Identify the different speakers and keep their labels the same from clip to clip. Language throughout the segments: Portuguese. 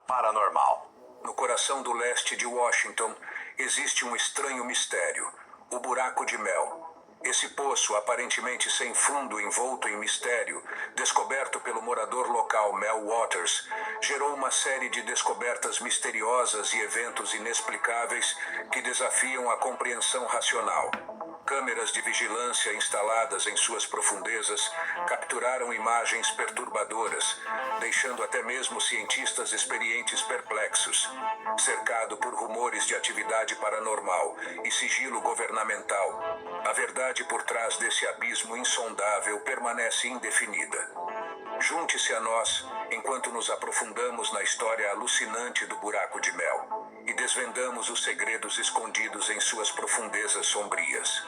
Speaker 1: Paranormal.
Speaker 2: No coração do leste de Washington, existe um estranho mistério: o Buraco de Mel. Esse poço, aparentemente sem fundo, envolto em mistério, descoberto pelo morador local Mel Waters, gerou uma série de descobertas misteriosas e eventos inexplicáveis que desafiam a compreensão racional. Câmeras de vigilância instaladas em suas profundezas capturaram imagens perturbadoras, deixando até mesmo cientistas experientes perplexos. Cercado por rumores de atividade paranormal e sigilo governamental, a verdade por trás desse abismo insondável permanece indefinida. Junte-se a nós enquanto nos aprofundamos na história alucinante do Buraco de Mel e desvendamos os segredos escondidos em suas profundezas sombrias.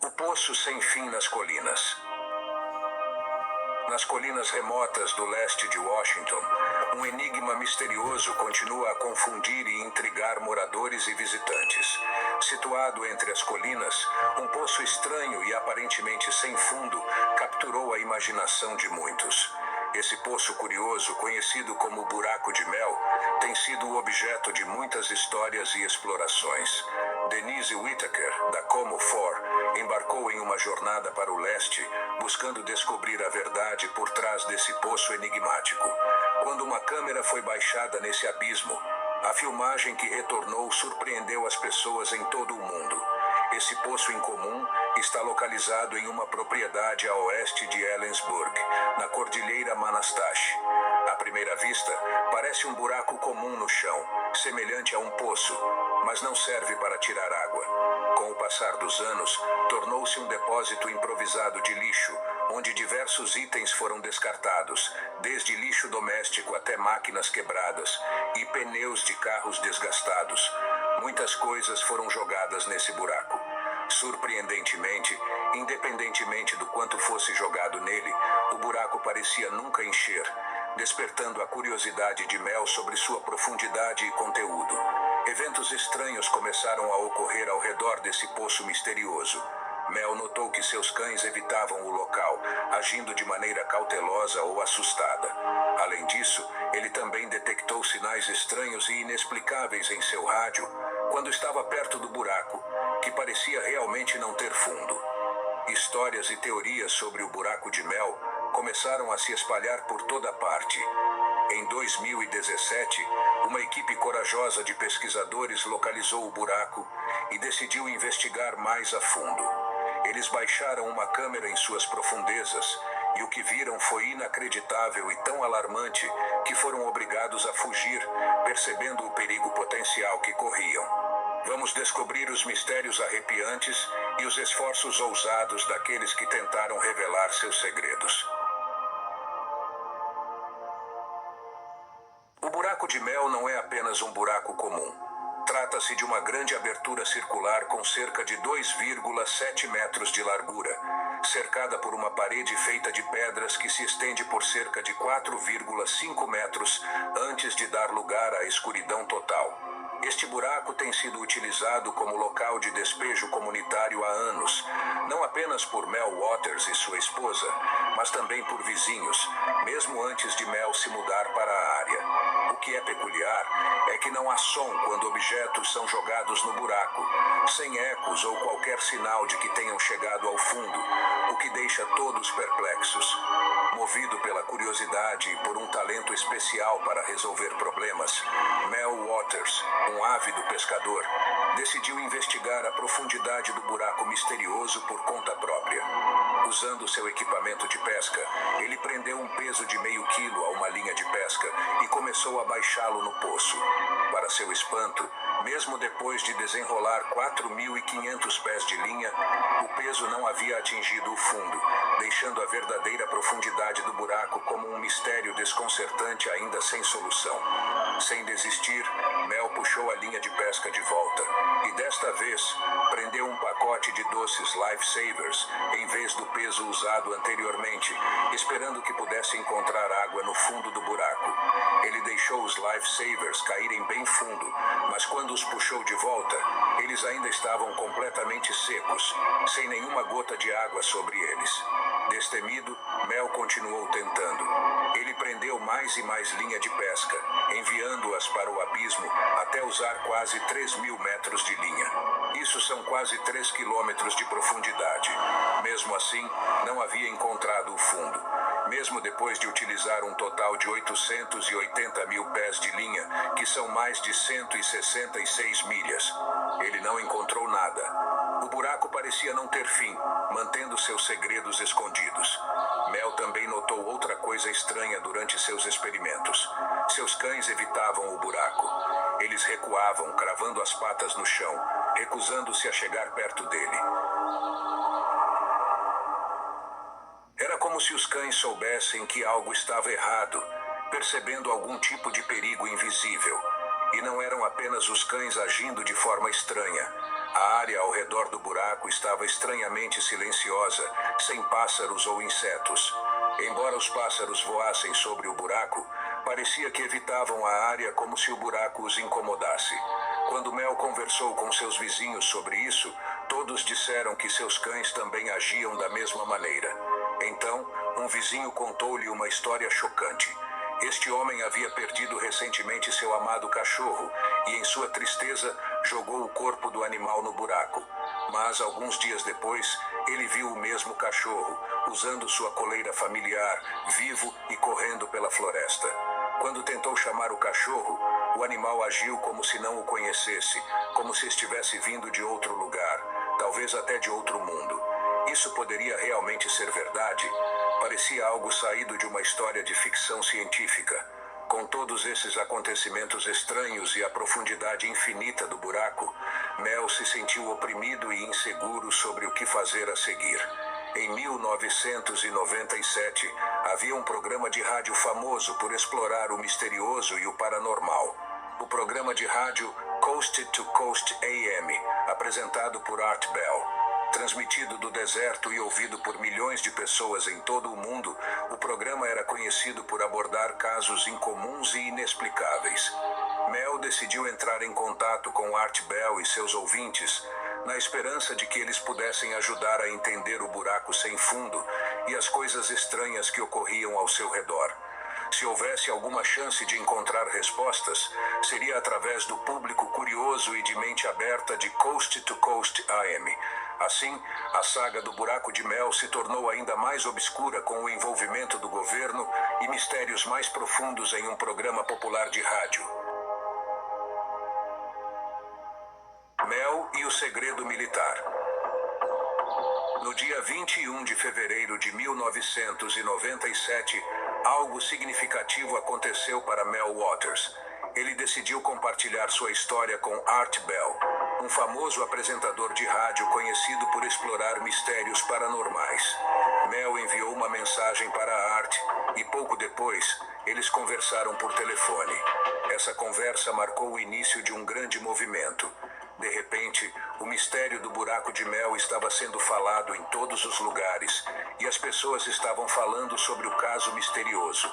Speaker 2: O poço sem fim nas colinas. Nas colinas remotas do leste de Washington, um enigma misterioso continua a confundir e intrigar moradores e visitantes. Situado entre as colinas, um poço estranho e aparentemente sem fundo capturou a imaginação de muitos. Esse poço curioso, conhecido como Buraco de Mel, tem sido o objeto de muitas histórias e explorações. Denise Whittaker, da Como4, embarcou em uma jornada para o leste, buscando descobrir a verdade por trás desse poço enigmático. Quando uma câmera foi baixada nesse abismo, a filmagem que retornou surpreendeu as pessoas em todo o mundo. Esse poço incomum está localizado em uma propriedade a oeste de Ellensburg, na Cordilheira Manastache. À primeira vista, parece um buraco comum no chão, semelhante a um poço, mas não serve para tirar água. Com o passar dos anos, tornou-se um depósito improvisado de lixo, onde diversos itens foram descartados, desde lixo doméstico até máquinas quebradas e pneus de carros desgastados. Muitas coisas foram jogadas nesse buraco. Surpreendentemente, independentemente do quanto fosse jogado nele, o buraco parecia nunca encher, despertando a curiosidade de Mel sobre sua profundidade e conteúdo. Eventos estranhos começaram a ocorrer ao redor desse poço misterioso. Mel notou que seus cães evitavam o local, agindo de maneira cautelosa ou assustada. Além disso, ele também detectou sinais estranhos e inexplicáveis em seu rádio quando estava perto do buraco, que parecia realmente não ter fundo. Histórias e teorias sobre o Buraco de Mel começaram a se espalhar por toda parte. Em 2017, uma equipe corajosa de pesquisadores localizou o buraco e decidiu investigar mais a fundo. Eles baixaram uma câmera em suas profundezas e o que viram foi inacreditável e tão alarmante que foram obrigados a fugir, percebendo o perigo potencial que corriam. Vamos descobrir os mistérios arrepiantes e os esforços ousados daqueles que tentaram revelar seus segredos. O Buraco de Mel não é apenas um buraco comum. Trata-se de uma grande abertura circular com cerca de 2,7 metros de largura, cercada por uma parede feita de pedras que se estende por cerca de 4,5 metros antes de dar lugar à escuridão total. Este buraco tem sido utilizado como local de despejo comunitário há anos, não apenas por Mel Waters e sua esposa, mas também por vizinhos, mesmo antes de Mel se mudar para a área. O que é peculiar é que não há som quando objetos são jogados no buraco, sem ecos ou qualquer sinal de que tenham chegado ao fundo, o que deixa todos perplexos. Movido pela curiosidade e por um talento especial para resolver problemas, Mel Waters, um ávido pescador, decidiu investigar a profundidade do buraco misterioso por conta própria. Usando seu equipamento de pesca, ele prendeu um peso de meio quilo a uma linha de pesca e começou a baixá-lo no poço. Para seu espanto, mesmo depois de desenrolar 4.500 pés de linha, o peso não havia atingido o fundo, deixando a verdadeira profundidade do buraco como um mistério desconcertante ainda sem solução. Sem desistir, Mel puxou a linha de pesca de volta e desta vez prendeu um pacote de doces Lifesavers em vez do peso usado anteriormente, esperando que pudesse encontrar água no fundo do buraco. Ele deixou os lifesavers caírem bem fundo, mas quando os puxou de volta, eles ainda estavam completamente secos, sem nenhuma gota de água sobre eles. Destemido, Mel continuou tentando. Ele prendeu mais e mais linha de pesca, enviando-as para o abismo até usar quase 3.000 metros de linha. Isso são quase 3 quilômetros de profundidade. Mesmo assim, não havia encontrado o fundo. Mesmo depois de utilizar um total de 880 mil pés de linha, que são mais de 166 milhas, ele não encontrou nada. O buraco parecia não ter fim, mantendo seus segredos escondidos. Mel também notou outra coisa estranha durante seus experimentos. Seus cães evitavam o buraco. Eles recuavam, cravando as patas no chão, recusando-se a chegar perto dele. Era como se os cães soubessem que algo estava errado, percebendo algum tipo de perigo invisível. E não eram apenas os cães agindo de forma estranha. A área ao redor do buraco estava estranhamente silenciosa, sem pássaros ou insetos. Embora os pássaros voassem sobre o buraco, parecia que evitavam a área como se o buraco os incomodasse. Quando Mel conversou com seus vizinhos sobre isso, todos disseram que seus cães também agiam da mesma maneira. Então, um vizinho contou-lhe uma história chocante. Este homem havia perdido recentemente seu amado cachorro e, em sua tristeza, jogou o corpo do animal no buraco. Mas, alguns dias depois, ele viu o mesmo cachorro, usando sua coleira familiar, vivo e correndo pela floresta. Quando tentou chamar o cachorro, o animal agiu como se não o conhecesse, como se estivesse vindo de outro lugar, talvez até de outro mundo. Isso poderia realmente ser verdade? Parecia algo saído de uma história de ficção científica. Com todos esses acontecimentos estranhos e a profundidade infinita do buraco, Mel se sentiu oprimido e inseguro sobre o que fazer a seguir. Em 1997, havia um programa de rádio famoso por explorar o misterioso e o paranormal. O programa de rádio Coast to Coast AM, apresentado por Art Bell. Transmitido do deserto e ouvido por milhões de pessoas em todo o mundo, o programa era conhecido por abordar casos incomuns e inexplicáveis. Mel decidiu entrar em contato com Art Bell e seus ouvintes, na esperança de que eles pudessem ajudar a entender o buraco sem fundo e as coisas estranhas que ocorriam ao seu redor. Se houvesse alguma chance de encontrar respostas, seria através do público curioso e de mente aberta de Coast to Coast AM. Assim, a saga do buraco de Mel se tornou ainda mais obscura com o envolvimento do governo e mistérios mais profundos em um programa popular de rádio. Mel e o segredo militar. No dia 21 de fevereiro de 1997, algo significativo aconteceu para Mel Waters. Ele decidiu compartilhar sua história com Art Bell, um famoso apresentador de rádio conhecido por explorar mistérios paranormais. Mel enviou uma mensagem para Art e pouco depois, eles conversaram por telefone. Essa conversa marcou o início de um grande movimento. De repente, o mistério do buraco de Mel estava sendo falado em todos os lugares e as pessoas estavam falando sobre o caso misterioso.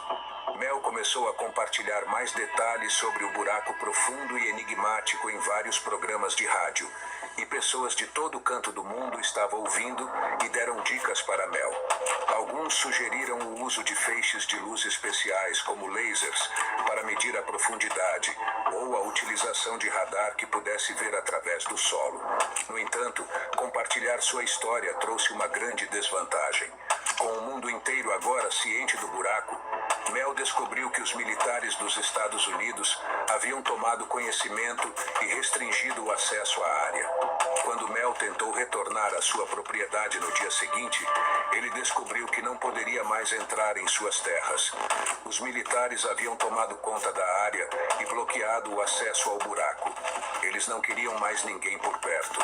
Speaker 2: Mel começou a compartilhar mais detalhes sobre o buraco profundo e enigmático em vários programas de rádio, e pessoas de todo canto do mundo estavam ouvindo e deram dicas para Mel. Alguns sugeriram o uso de feixes de luz especiais, como lasers, para medir a profundidade, ou a utilização de radar que pudesse ver através do solo. No entanto, compartilhar sua história trouxe uma grande desvantagem. Com o mundo inteiro agora ciente do buraco, Mel descobriu que os militares dos Estados Unidos haviam tomado conhecimento e restringido o acesso à área. Quando Mel tentou retornar à sua propriedade no dia seguinte, ele descobriu que não poderia mais entrar em suas terras. Os militares haviam tomado conta da área e bloqueado o acesso ao buraco. Eles não queriam mais ninguém por perto.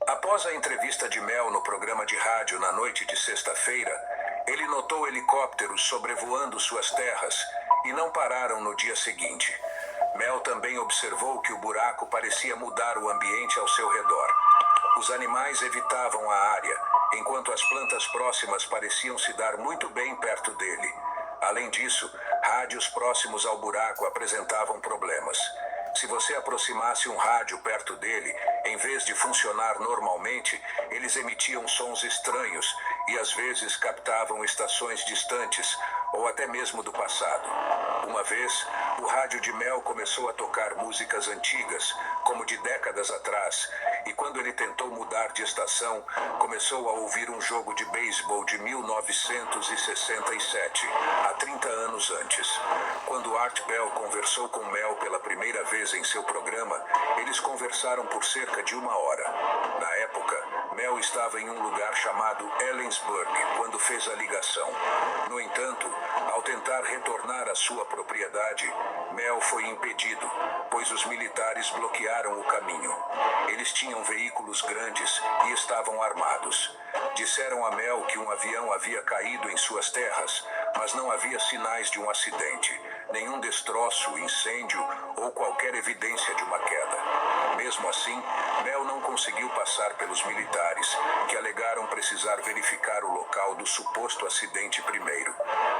Speaker 2: Após a entrevista de Mel no programa de rádio na noite de sexta-feira, ele notou helicópteros sobrevoando suas terras e não pararam no dia seguinte. Mel também observou que o buraco parecia mudar o ambiente ao seu redor. Os animais evitavam a área, enquanto as plantas próximas pareciam se dar muito bem perto dele. Além disso, rádios próximos ao buraco apresentavam problemas. Se você aproximasse um rádio perto dele, em vez de funcionar normalmente, eles emitiam sons estranhos e às vezes captavam estações distantes ou até mesmo do passado. Uma vez, o rádio de Mel começou a tocar músicas antigas, como de décadas atrás, e quando ele tentou mudar de estação, começou a ouvir um jogo de beisebol de 1967, há 30 anos antes. Quando Art Bell conversou com Mel pela primeira vez em seu programa, eles conversaram por cerca de 1 hora. Na época, Mel estava em um lugar chamado Ellensburg quando fez a ligação. No entanto, ao tentar retornar à sua propriedade, Mel foi impedido, pois os militares bloquearam o caminho. Eles tinham veículos grandes e estavam armados. Disseram a Mel que um avião havia caído em suas terras, mas não havia sinais de um acidente, nenhum destroço, incêndio ou qualquer evidência de uma queda. Mesmo assim, Mel não conseguiu passar pelos militares, que alegaram precisar verificar o local do suposto acidente primeiro.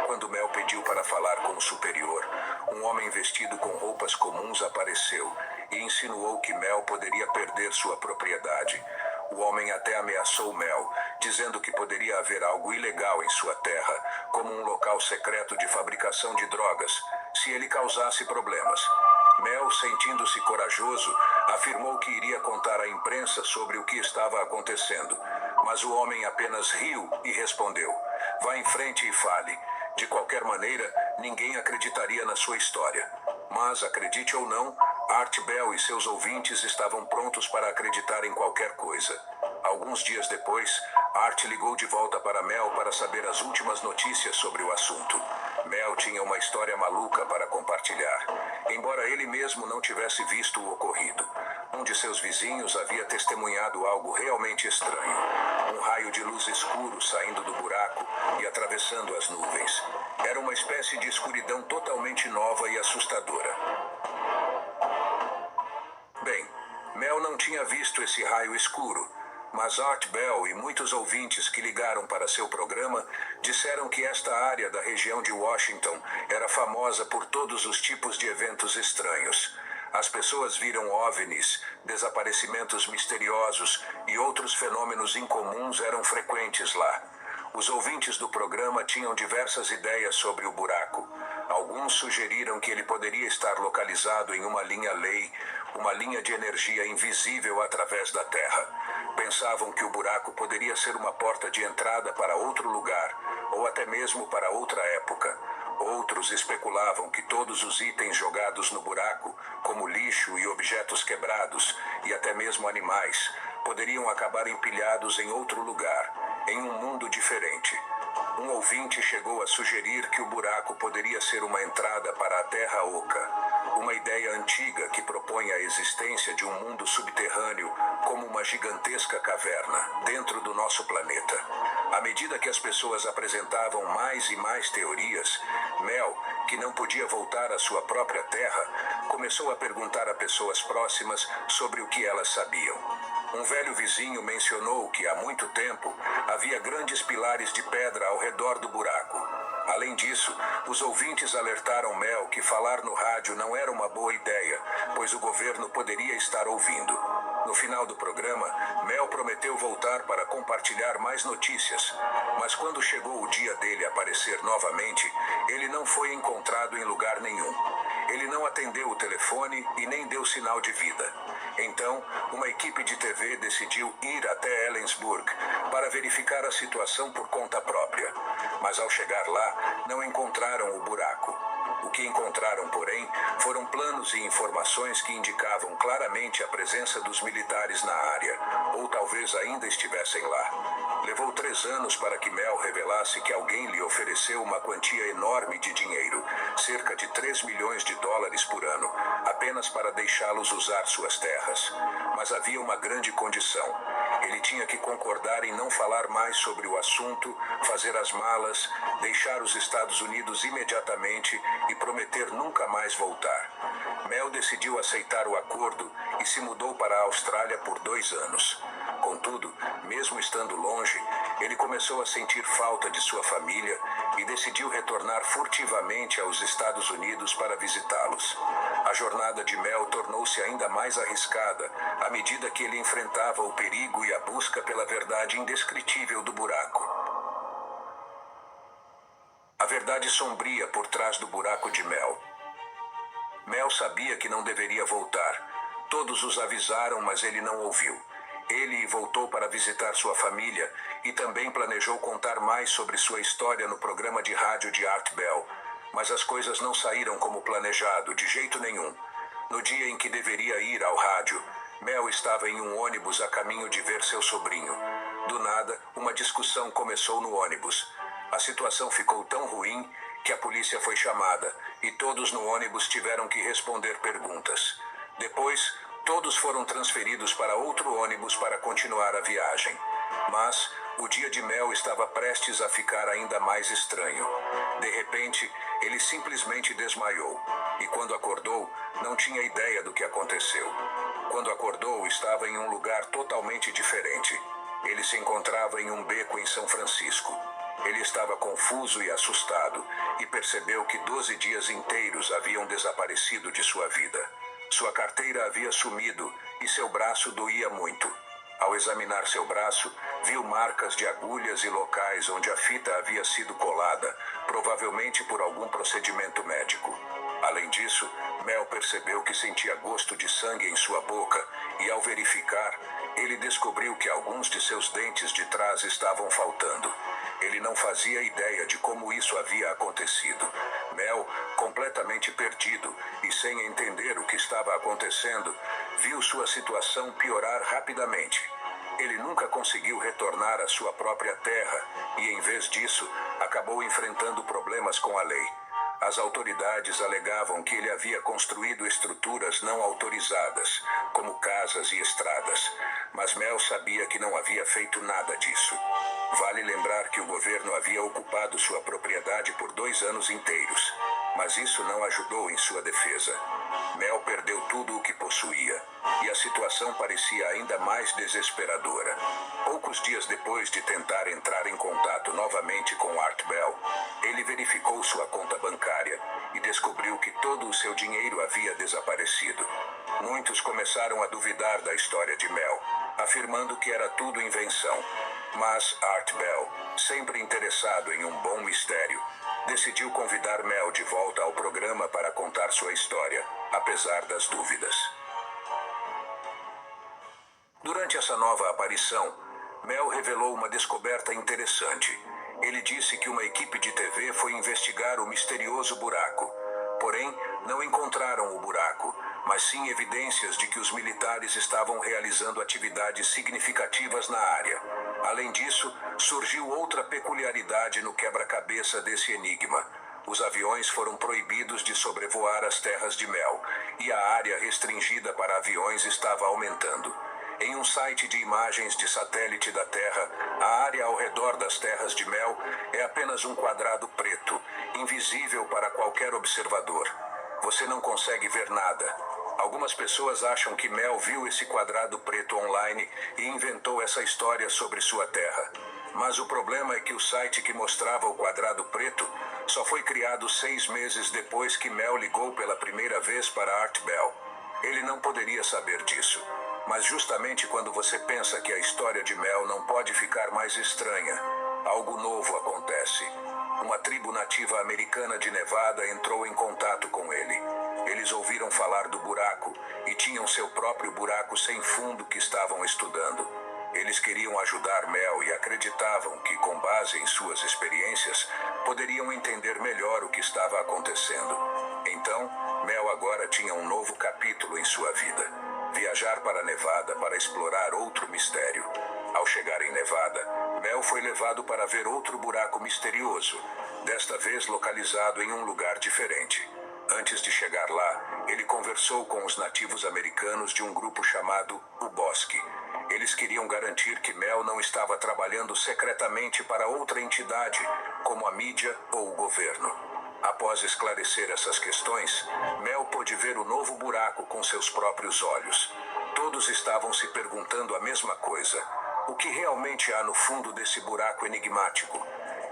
Speaker 2: Quando Mel pediu para falar com o superior, um homem vestido com roupas comuns apareceu e insinuou que Mel poderia perder sua propriedade. O homem até ameaçou Mel, dizendo que poderia haver algo ilegal em sua terra, como um local secreto de fabricação de drogas, se ele causasse problemas. Mel, sentindo-se corajoso, afirmou que iria contar à imprensa sobre o que estava acontecendo, mas o homem apenas riu e respondeu: "Vá em frente e fale. De qualquer maneira, ninguém acreditaria na sua história." Mas, acredite ou não, Art Bell e seus ouvintes estavam prontos para acreditar em qualquer coisa. Alguns dias depois, Art ligou de volta para Mel para saber as últimas notícias sobre o assunto. Mel tinha uma história maluca para compartilhar, embora ele mesmo não tivesse visto o ocorrido. Um de seus vizinhos havia testemunhado algo realmente estranho. Um raio de luz escuro saindo do buraco e atravessando as nuvens. Era uma espécie de escuridão totalmente nova e assustadora. Bem, Mel não tinha visto esse raio escuro, mas Art Bell e muitos ouvintes que ligaram para seu programa disseram que esta área da região de Washington era famosa por todos os tipos de eventos estranhos. As pessoas viram OVNIs, desaparecimentos misteriosos e outros fenômenos incomuns eram frequentes lá. Os ouvintes do programa tinham diversas ideias sobre o buraco. Alguns sugeriram que ele poderia estar localizado em uma linha-lei, uma linha de energia invisível através da Terra. Pensavam que o buraco poderia ser uma porta de entrada para outro lugar, ou até mesmo para outra época. Outros especulavam que todos os itens jogados no buraco, como lixo e objetos quebrados, e até mesmo animais, poderiam acabar empilhados em outro lugar, em um mundo diferente. Um ouvinte chegou a sugerir que o buraco poderia ser uma entrada para a Terra Oca, uma ideia antiga que propõe a existência de um mundo subterrâneo como uma gigantesca caverna dentro do nosso planeta. À medida que as pessoas apresentavam mais e mais teorias, Mel, que não podia voltar à sua própria terra, começou a perguntar a pessoas próximas sobre o que elas sabiam. Um velho vizinho mencionou que há muito tempo havia grandes pilares de pedra ao redor do buraco. Além disso, os ouvintes alertaram Mel que falar no rádio não era uma boa ideia, pois o governo poderia estar ouvindo. No final do programa, Mel prometeu voltar para compartilhar mais notícias, mas quando chegou o dia dele aparecer novamente, ele não foi encontrado em lugar nenhum. Ele não atendeu o telefone e nem deu sinal de vida. Então, uma equipe de TV decidiu ir até Ellensburg para verificar a situação por conta própria. Mas ao chegar lá, não encontraram o buraco. O que encontraram, porém, foram planos e informações que indicavam claramente a presença dos militares na área, ou talvez ainda estivessem lá. Levou 3 anos para que Mel revelasse que alguém lhe ofereceu uma quantia enorme de dinheiro, cerca de 3 milhões de dólares por ano, apenas para deixá-los usar suas terras. Mas havia uma grande condição. Ele tinha que concordar em não falar mais sobre o assunto, fazer as malas, deixar os Estados Unidos imediatamente e prometer nunca mais voltar. Mel decidiu aceitar o acordo e se mudou para a Austrália por 2 anos. Com Contudo, mesmo estando longe, ele começou a sentir falta de sua família e decidiu retornar furtivamente aos Estados Unidos para visitá-los. A jornada de Mel tornou-se ainda mais arriscada à medida que ele enfrentava o perigo e a busca pela verdade indescritível do buraco. A verdade sombria por trás do buraco de Mel. Mel sabia que não deveria voltar. Todos os avisaram, mas ele não ouviu. Ele voltou para visitar sua família e também planejou contar mais sobre sua história no programa de rádio de Art Bell. Mas as coisas não saíram como planejado, de jeito nenhum. No dia em que deveria ir ao rádio, Mel estava em um ônibus a caminho de ver seu sobrinho. Do nada, uma discussão começou no ônibus. A situação ficou tão ruim que a polícia foi chamada e todos no ônibus tiveram que responder perguntas. Depois, todos foram transferidos para outro ônibus para continuar a viagem. Mas o dia de Mel estava prestes a ficar ainda mais estranho. De repente, ele simplesmente desmaiou. E quando acordou, não tinha ideia do que aconteceu. Quando acordou, estava em um lugar totalmente diferente. Ele se encontrava em um beco em São Francisco. Ele estava confuso e assustado e percebeu que 12 dias inteiros haviam desaparecido de sua vida. Sua carteira havia sumido e seu braço doía muito. Ao examinar seu braço, viu marcas de agulhas e locais onde a fita havia sido colada, provavelmente por algum procedimento médico. Além disso, Mel percebeu que sentia gosto de sangue em sua boca e, ao verificar, ele descobriu que alguns de seus dentes de trás estavam faltando. Ele não fazia ideia de como isso havia acontecido. Mel, completamente perdido e sem entender o que estava acontecendo, viu sua situação piorar rapidamente. Ele nunca conseguiu retornar à sua própria terra e, em vez disso, acabou enfrentando problemas com a lei. As autoridades alegavam que ele havia construído estruturas não autorizadas, como casas e estradas, mas Mel sabia que não havia feito nada disso. Vale lembrar que o governo havia ocupado sua propriedade por 2 anos inteiros, mas isso não ajudou em sua defesa. Mel perdeu tudo o que possuía, e a situação parecia ainda mais desesperadora. Poucos dias depois de tentar entrar em contato novamente com Art Bell, ele verificou sua conta bancária e descobriu que todo o seu dinheiro havia desaparecido. Muitos começaram a duvidar da história de Mel, afirmando que era tudo invenção. Mas Art Bell, sempre interessado em um bom mistério, decidiu convidar Mel de volta ao programa para contar sua história, apesar das dúvidas. Durante essa nova aparição, Mel revelou uma descoberta interessante. Ele disse que uma equipe de TV foi investigar o misterioso buraco. Porém, não encontraram o buraco, mas sim evidências de que os militares estavam realizando atividades significativas na área. Além disso, surgiu outra peculiaridade no quebra-cabeça desse enigma. Os aviões foram proibidos de sobrevoar as terras de Mel, e a área restringida para aviões estava aumentando. Em um site de imagens de satélite da Terra, a área ao redor das terras de Mel é apenas um quadrado preto, invisível para qualquer observador. Você não consegue ver nada. Algumas pessoas acham que Mel viu esse quadrado preto online e inventou essa história sobre sua terra. Mas o problema é que o site que mostrava o quadrado preto só foi criado 6 meses depois que Mel ligou pela primeira vez para Art Bell. Ele não poderia saber disso. Mas justamente quando você pensa que a história de Mel não pode ficar mais estranha, algo novo acontece. Uma tribo nativa americana de Nevada entrou em contato com ele. Eles ouviram falar do buraco e tinham seu próprio buraco sem fundo que estavam estudando. Eles queriam ajudar Mel e acreditavam que, com base em suas experiências, poderiam entender melhor o que estava acontecendo. Então, Mel agora tinha um novo capítulo em sua vida. Viajar para Nevada para explorar outro mistério. Ao chegar em Nevada, Mel foi levado para ver outro buraco misterioso, desta vez localizado em um lugar diferente. Antes de chegar lá, ele conversou com os nativos americanos de um grupo chamado O Bosque. Eles queriam garantir que Mel não estava trabalhando secretamente para outra entidade, como a mídia ou o governo. Após esclarecer essas questões, Mel pôde ver o novo buraco com seus próprios olhos. Todos estavam se perguntando a mesma coisa. O que realmente há no fundo desse buraco enigmático?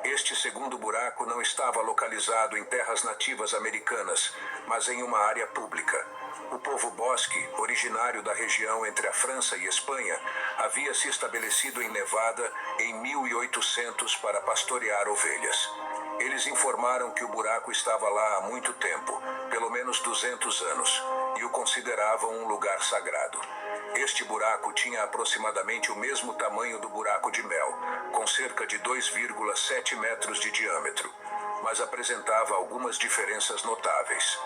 Speaker 2: Este segundo buraco não estava localizado em terras nativas americanas, mas em uma área pública. O povo Bosque, originário da região entre a França e Espanha, havia se estabelecido em Nevada em 1800 para pastorear ovelhas. Eles informaram que o buraco estava lá há muito tempo, pelo menos 200 anos, e o consideravam um lugar sagrado. Este buraco tinha aproximadamente o mesmo tamanho do buraco de Mel, com cerca de 2,7 metros de diâmetro, mas apresentava algumas diferenças notáveis.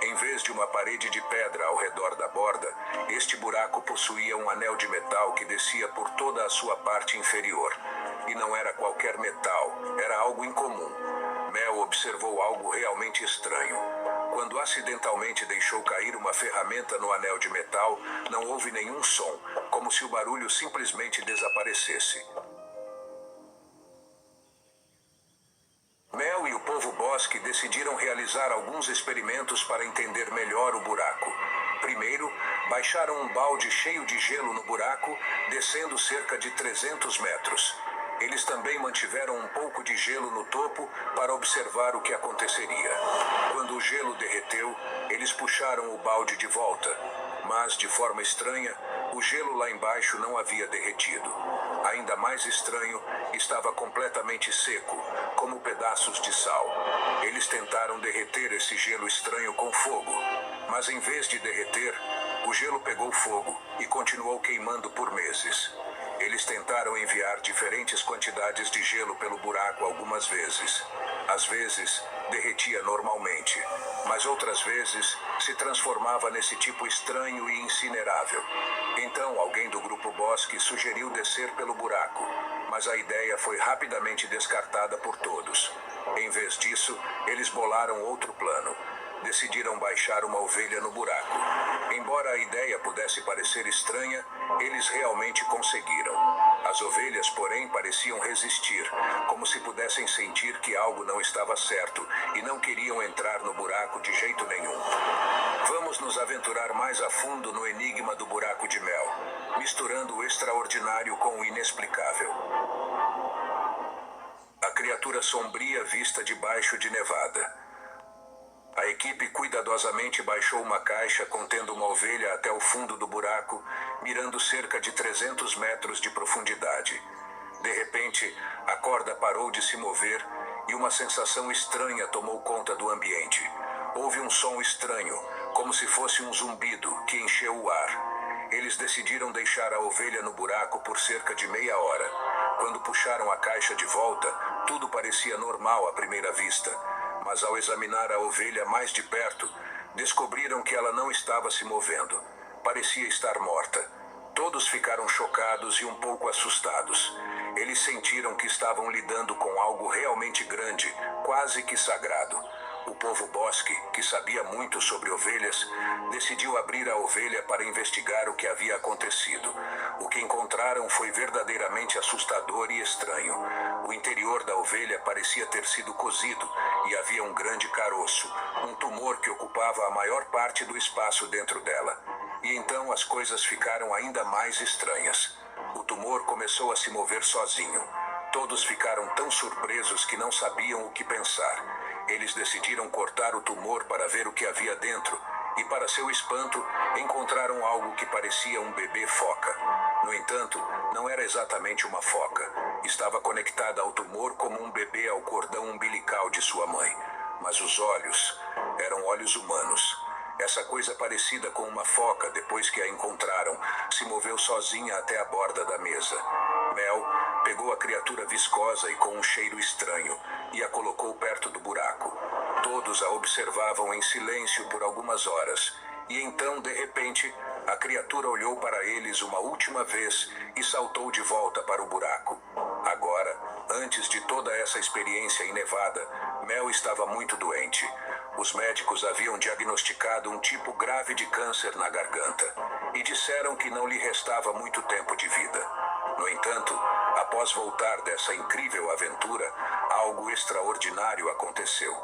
Speaker 2: Em vez de uma parede de pedra ao redor da borda, este buraco possuía um anel de metal que descia por toda a sua parte inferior. E não era qualquer metal, era algo incomum. Mel observou algo realmente estranho. Quando acidentalmente deixou cair uma ferramenta no anel de metal, não houve nenhum som, como se o barulho simplesmente desaparecesse. Mel e o povo Bosque decidiram realizar alguns experimentos para entender melhor o buraco. Primeiro, baixaram um balde cheio de gelo no buraco, descendo cerca de 300 metros. Eles também mantiveram um pouco de gelo no topo para observar o que aconteceria. Quando o gelo derreteu, eles puxaram o balde de volta. Mas, de forma estranha, o gelo lá embaixo não havia derretido. Ainda mais estranho, estava completamente seco, como pedaços de sal. Eles tentaram derreter esse gelo estranho com fogo, mas em vez de derreter, o gelo pegou fogo e continuou queimando por meses. Eles tentaram enviar diferentes quantidades de gelo pelo buraco algumas vezes. Às vezes, derretia normalmente, mas outras vezes se transformava nesse tipo estranho e incinerável. Então, alguém do grupo Bosque sugeriu descer pelo buraco, mas a ideia foi rapidamente descartada por todos. Em vez disso, eles bolaram outro plano. Decidiram baixar uma ovelha no buraco. Embora a ideia pudesse parecer estranha, eles realmente conseguiram. As ovelhas, porém, pareciam resistir, como se pudessem sentir que algo não estava certo e não queriam entrar no buraco de jeito nenhum. Vamos nos aventurar mais a fundo no enigma do buraco de Mel, misturando o extraordinário com o inexplicável. A criatura sombria vista debaixo de Nevada. A equipe cuidadosamente baixou uma caixa contendo uma ovelha até o fundo do buraco, mirando cerca de 300 metros de profundidade. De repente, a corda parou de se mover e uma sensação estranha tomou conta do ambiente. Houve um som estranho, como se fosse um zumbido, que encheu o ar. Eles decidiram deixar a ovelha no buraco por cerca de meia hora. Quando puxaram a caixa de volta, tudo parecia normal à primeira vista. Mas ao examinar a ovelha mais de perto, descobriram que ela não estava se movendo. Parecia estar morta. Todos ficaram chocados e um pouco assustados. Eles sentiram que estavam lidando com algo realmente grande, quase que sagrado. O povo Bosque, que sabia muito sobre ovelhas, decidiu abrir a ovelha para investigar o que havia acontecido. O que encontraram foi verdadeiramente assustador e estranho. O interior da ovelha parecia ter sido cozido e havia um grande caroço, um tumor que ocupava a maior parte do espaço dentro dela. E então as coisas ficaram ainda mais estranhas. O tumor começou a se mover sozinho. Todos ficaram tão surpresos que não sabiam o que pensar. Eles decidiram cortar o tumor para ver o que havia dentro e, para seu espanto, encontraram algo que parecia um bebê foca. No entanto, não era exatamente uma foca. Estava conectada ao tumor como um bebê ao cordão umbilical de sua mãe. Mas os olhos eram olhos humanos. Essa coisa parecida com uma foca, depois que a encontraram, se moveu sozinha até a borda da mesa. Mel pegou a criatura viscosa e com um cheiro estranho e a colocou perto do buraco. Todos a observavam em silêncio por algumas horas. E então, de repente, a criatura olhou para eles uma última vez e saltou de volta para o buraco. Agora, antes de toda essa experiência em Nevada, Mel estava muito doente. Os médicos haviam diagnosticado um tipo grave de câncer na garganta e disseram que não lhe restava muito tempo de vida. No entanto, após voltar dessa incrível aventura, algo extraordinário aconteceu.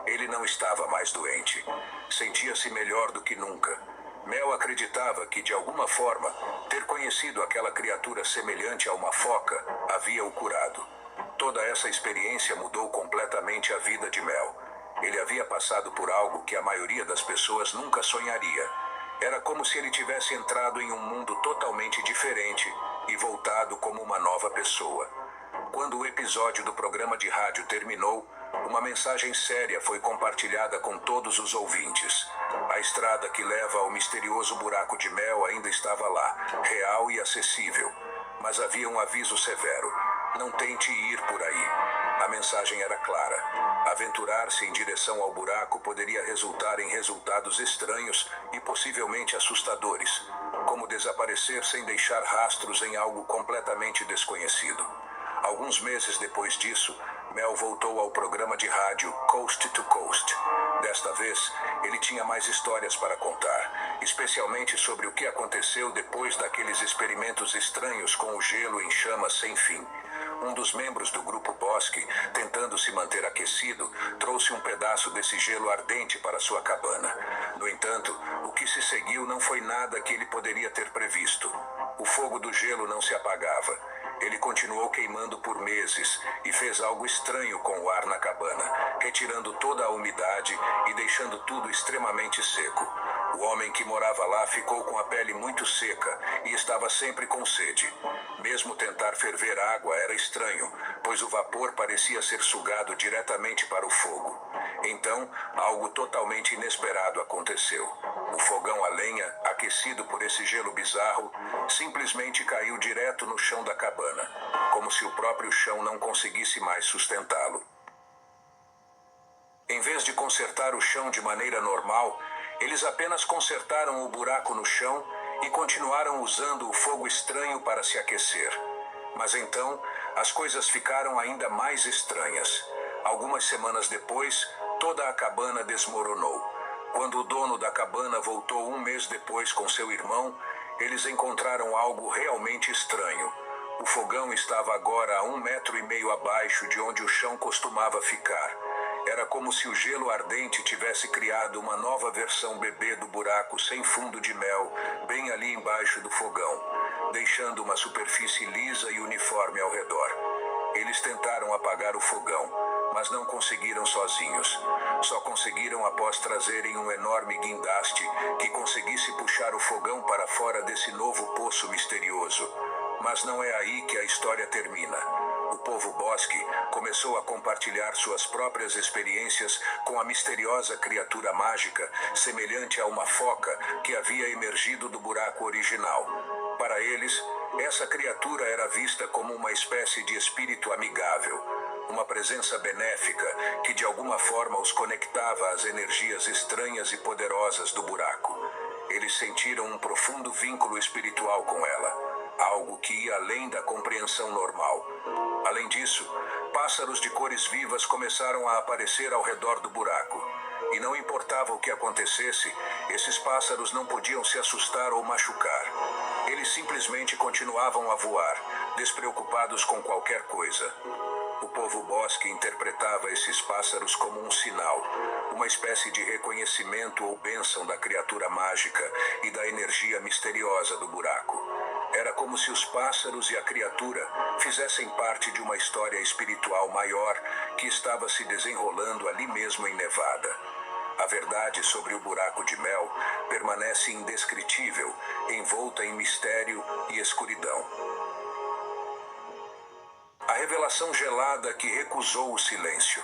Speaker 2: Ele não estava mais doente. Sentia-se melhor do que nunca. Mel acreditava que, de alguma forma, ter conhecido aquela criatura semelhante a uma foca havia o curado. Toda essa experiência mudou completamente a vida de Mel. Ele havia passado por algo que a maioria das pessoas nunca sonharia. Era como se ele tivesse entrado em um mundo totalmente diferente e voltado como uma nova pessoa. Quando o episódio do programa de rádio terminou, uma mensagem séria foi compartilhada com todos os ouvintes. A estrada que leva ao misterioso buraco de Mel ainda estava lá, real e acessível. Mas havia um aviso severo: não tente ir por aí. A mensagem era clara: aventurar-se em direção ao buraco poderia resultar em resultados estranhos e possivelmente assustadores, como desaparecer sem deixar rastros em algo completamente desconhecido. Alguns meses depois disso, Mel voltou ao programa de rádio Coast to Coast. Desta vez, ele tinha mais histórias para contar, especialmente sobre o que aconteceu depois daqueles experimentos estranhos com o gelo em chamas sem fim. Um dos membros do grupo Bosque, tentando se manter aquecido, trouxe um pedaço desse gelo ardente para sua cabana. No entanto, o que se seguiu não foi nada que ele poderia ter previsto. O fogo do gelo não se apagava. Ele continuou queimando por meses e fez algo estranho com o ar na cabana, retirando toda a umidade e deixando tudo extremamente seco. O homem que morava lá ficou com a pele muito seca e estava sempre com sede. Mesmo tentar ferver água era estranho, pois o vapor parecia ser sugado diretamente para o fogo. Então, algo totalmente inesperado aconteceu. O fogão a lenha, aquecido por esse gelo bizarro, simplesmente caiu direto no chão da cabana, como se o próprio chão não conseguisse mais sustentá-lo. Em vez de consertar o chão de maneira normal, eles apenas consertaram o buraco no chão e continuaram usando o fogo estranho para se aquecer. Mas então, as coisas ficaram ainda mais estranhas. Algumas semanas depois, toda a cabana desmoronou. Quando o dono da cabana voltou um mês depois com seu irmão, eles encontraram algo realmente estranho. O fogão estava agora a 1,5 metros abaixo de onde o chão costumava ficar. Era como se o gelo ardente tivesse criado uma nova versão bebê do buraco sem fundo de mel, bem ali embaixo do fogão, deixando uma superfície lisa e uniforme ao redor. Eles tentaram apagar o fogão, mas não conseguiram sozinhos. Só conseguiram após trazerem um enorme guindaste que conseguisse puxar o fogão para fora desse novo poço misterioso. Mas não é aí que a história termina. O povo Bosque começou a compartilhar suas próprias experiências com a misteriosa criatura mágica, semelhante a uma foca que havia emergido do buraco original. Para eles, essa criatura era vista como uma espécie de espírito amigável, uma presença benéfica que de alguma forma os conectava às energias estranhas e poderosas do buraco. Eles sentiram um profundo vínculo espiritual com ela, algo que ia além da compreensão normal. Além disso, pássaros de cores vivas começaram a aparecer ao redor do buraco. E não importava o que acontecesse, esses pássaros não podiam se assustar ou machucar. Eles simplesmente continuavam a voar, despreocupados com qualquer coisa. O povo Bosque interpretava esses pássaros como um sinal, uma espécie de reconhecimento ou bênção da criatura mágica e da energia misteriosa do buraco. Era como se os pássaros e a criatura fizessem parte de uma história espiritual maior que estava se desenrolando ali mesmo em Nevada. A verdade sobre o buraco de mel permanece indescritível, envolta em mistério e escuridão. A revelação gelada que recusou o silêncio.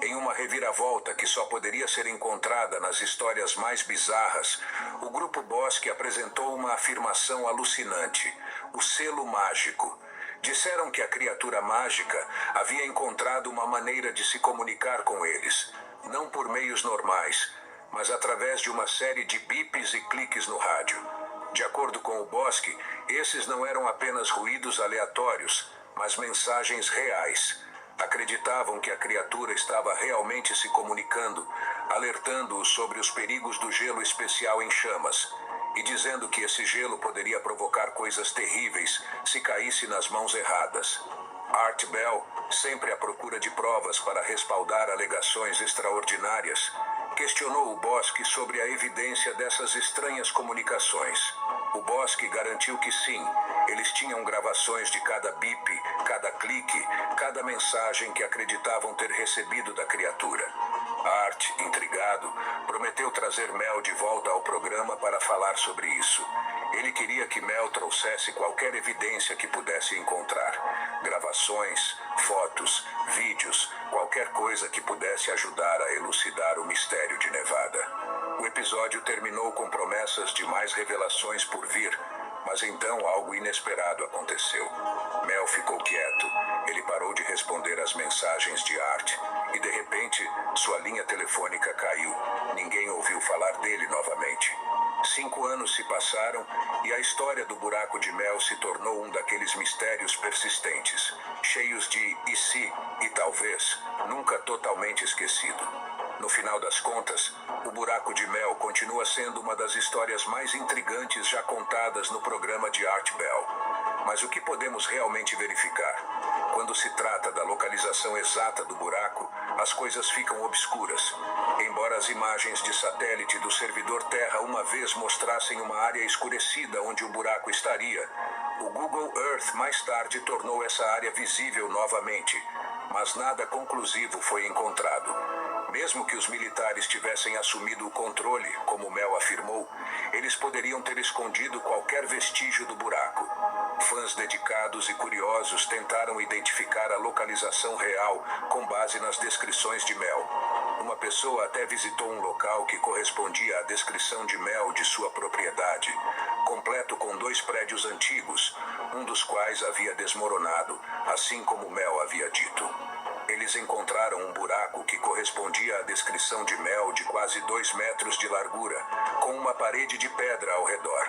Speaker 2: Em uma reviravolta que só poderia ser encontrada nas histórias mais bizarras, o grupo Bosque apresentou uma afirmação alucinante: o selo mágico. Disseram que a criatura mágica havia encontrado uma maneira de se comunicar com eles, não por meios normais, mas através de uma série de bips e cliques no rádio. De acordo com o Bosque, esses não eram apenas ruídos aleatórios, mas mensagens reais. Acreditavam que a criatura estava realmente se comunicando, alertando-os sobre os perigos do gelo especial em chamas, e dizendo que esse gelo poderia provocar coisas terríveis se caísse nas mãos erradas. Art Bell, sempre à procura de provas para respaldar alegações extraordinárias, Questionou o Bosque sobre a evidência dessas estranhas comunicações. O Bosque garantiu que sim, eles tinham gravações de cada bip, cada clique, cada mensagem que acreditavam ter recebido da criatura. Art, intrigado, prometeu trazer Mel de volta ao programa para falar sobre isso. Ele queria que Mel trouxesse qualquer evidência que pudesse encontrar. Gravações, fotos, vídeos, qualquer coisa que pudesse ajudar a elucidar o mistério de Nevada. O episódio terminou com promessas de mais revelações por vir, mas então algo inesperado aconteceu. Mel ficou quieto. Ele parou de responder às mensagens de Art e, de repente, sua linha telefônica caiu. Ninguém ouviu falar dele novamente. 5 anos se passaram e a história do buraco de Mel se tornou um daqueles mistérios persistentes, cheios de e se e talvez, nunca totalmente esquecido. No final das contas, o buraco de Mel continua sendo uma das histórias mais intrigantes já contadas no programa de Art Bell. Mas o que podemos realmente verificar? Quando se trata da localização exata do buraco, as coisas ficam obscuras. Embora as imagens de satélite do servidor Terra uma vez mostrassem uma área escurecida onde o buraco estaria, o Google Earth mais tarde tornou essa área visível novamente, mas nada conclusivo foi encontrado. Mesmo que os militares tivessem assumido o controle, como Mel afirmou, eles poderiam ter escondido qualquer vestígio do buraco. Fãs dedicados e curiosos tentaram identificar a localização real com base nas descrições de Mel. Uma pessoa até visitou um local que correspondia à descrição de Mel de sua propriedade, completo com 2 prédios antigos, um dos quais havia desmoronado, assim como Mel havia dito. Eles encontraram um buraco que correspondia à descrição de Mel de quase 2 metros de largura, com uma parede de pedra ao redor.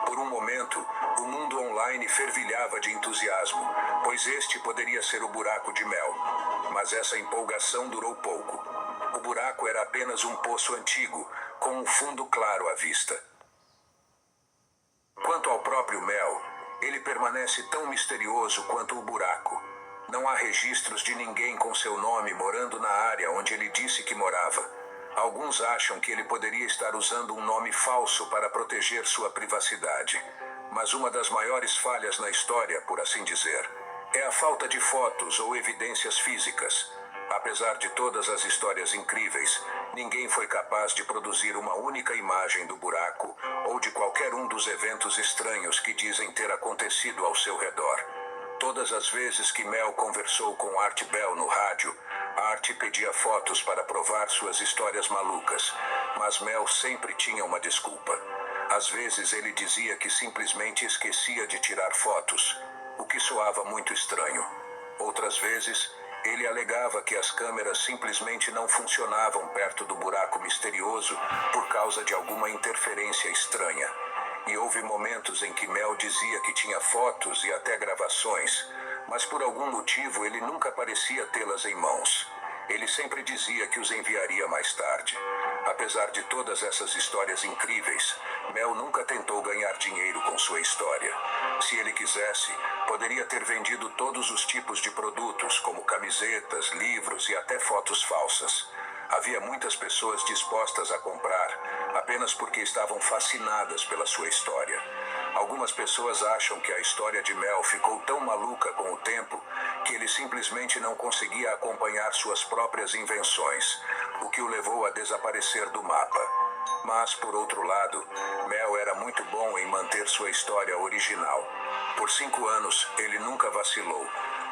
Speaker 2: Por um momento, o mundo online fervilhava de entusiasmo, pois este poderia ser o buraco de Mel. Mas essa empolgação durou pouco. O buraco era apenas um poço antigo, com um fundo claro à vista. Quanto ao próprio Mel, ele permanece tão misterioso quanto o buraco. Não há registros de ninguém com seu nome morando na área onde ele disse que morava. Alguns acham que ele poderia estar usando um nome falso para proteger sua privacidade. Mas uma das maiores falhas na história, por assim dizer, é a falta de fotos ou evidências físicas. Apesar de todas as histórias incríveis, ninguém foi capaz de produzir uma única imagem do buraco ou de qualquer um dos eventos estranhos que dizem ter acontecido ao seu redor. Todas as vezes que Mel conversou com Art Bell no rádio, Art pedia fotos para provar suas histórias malucas, mas Mel sempre tinha uma desculpa. Às vezes ele dizia que simplesmente esquecia de tirar fotos, o que soava muito estranho. Outras vezes, ele alegava que as câmeras simplesmente não funcionavam perto do buraco misterioso por causa de alguma interferência estranha. E houve momentos em que Mel dizia que tinha fotos e até gravações, mas por algum motivo ele nunca parecia tê-las em mãos. Ele sempre dizia que os enviaria mais tarde. Apesar de todas essas histórias incríveis, Mel nunca tentou ganhar dinheiro com sua história. Se ele quisesse, poderia ter vendido todos os tipos de produtos, como camisetas, livros e até fotos falsas. Havia muitas pessoas dispostas a comprar, apenas porque estavam fascinadas pela sua história. Algumas pessoas acham que a história de Mel ficou tão maluca com o tempo que ele simplesmente não conseguia acompanhar suas próprias invenções, o que o levou a desaparecer do mapa. Mas, por outro lado, Mel era muito bom em manter sua história original. Por 5 anos, ele nunca vacilou,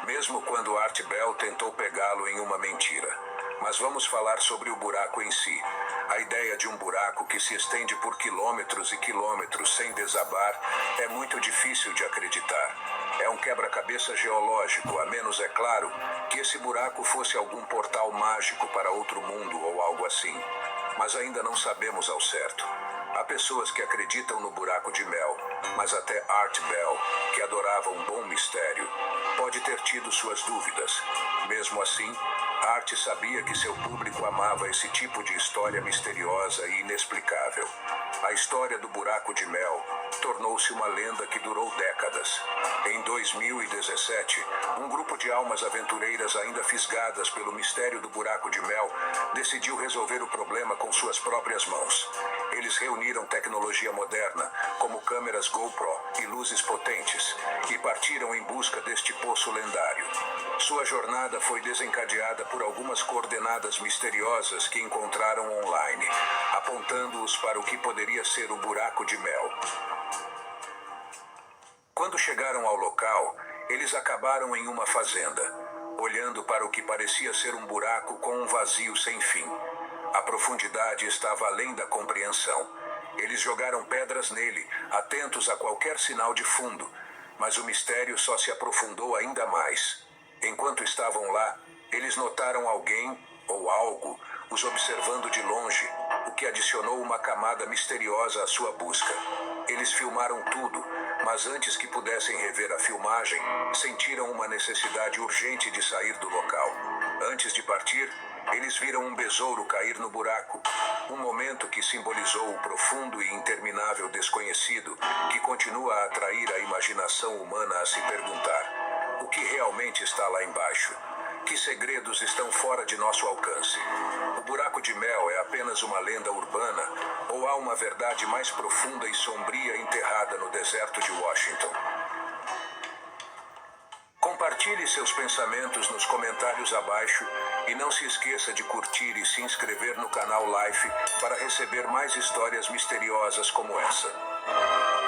Speaker 2: mesmo quando Art Bell tentou pegá-lo em uma mentira. Mas vamos falar sobre o buraco em si. A ideia de um buraco que se estende por quilômetros e quilômetros sem desabar é muito difícil de acreditar. É um quebra-cabeça geológico, a menos, é claro, que esse buraco fosse algum portal mágico para outro mundo ou algo assim. Mas ainda não sabemos ao certo. Há pessoas que acreditam no buraco de Mel, mas até Art Bell, que adorava um bom mistério, pode ter tido suas dúvidas. Mesmo assim, Art sabia que seu público amava esse tipo de história misteriosa e inexplicável. A história do buraco de Mel tornou-se uma lenda que durou décadas. Em 2017, um grupo de almas aventureiras ainda fisgadas pelo mistério do buraco de mel decidiu resolver o problema com suas próprias mãos. Eles reuniram tecnologia moderna, como câmeras GoPro e luzes potentes, e partiram em busca deste poço lendário. Sua jornada foi desencadeada por algumas coordenadas misteriosas que encontraram online, apontando-os para o que poderia ser o buraco de mel. Quando chegaram ao local, eles acabaram em uma fazenda, olhando para o que parecia ser um buraco com um vazio sem fim. A profundidade estava além da compreensão. Eles jogaram pedras nele, atentos a qualquer sinal de fundo, mas o mistério só se aprofundou ainda mais. Enquanto estavam lá, eles notaram alguém, ou algo, os observando de longe, o que adicionou uma camada misteriosa à sua busca. Eles filmaram tudo, mas antes que pudessem rever a filmagem, sentiram uma necessidade urgente de sair do local. Antes de partir, eles viram um besouro cair no buraco, um momento que simbolizou o profundo e interminável desconhecido que continua a atrair a imaginação humana a se perguntar: o que realmente está lá embaixo? Que segredos estão fora de nosso alcance? O buraco de mel é apenas uma lenda urbana ou há uma verdade mais profunda e sombria enterrada no deserto de Washington? Compartilhe seus pensamentos nos comentários abaixo e não se esqueça de curtir e se inscrever no canal Life para receber mais histórias misteriosas como essa.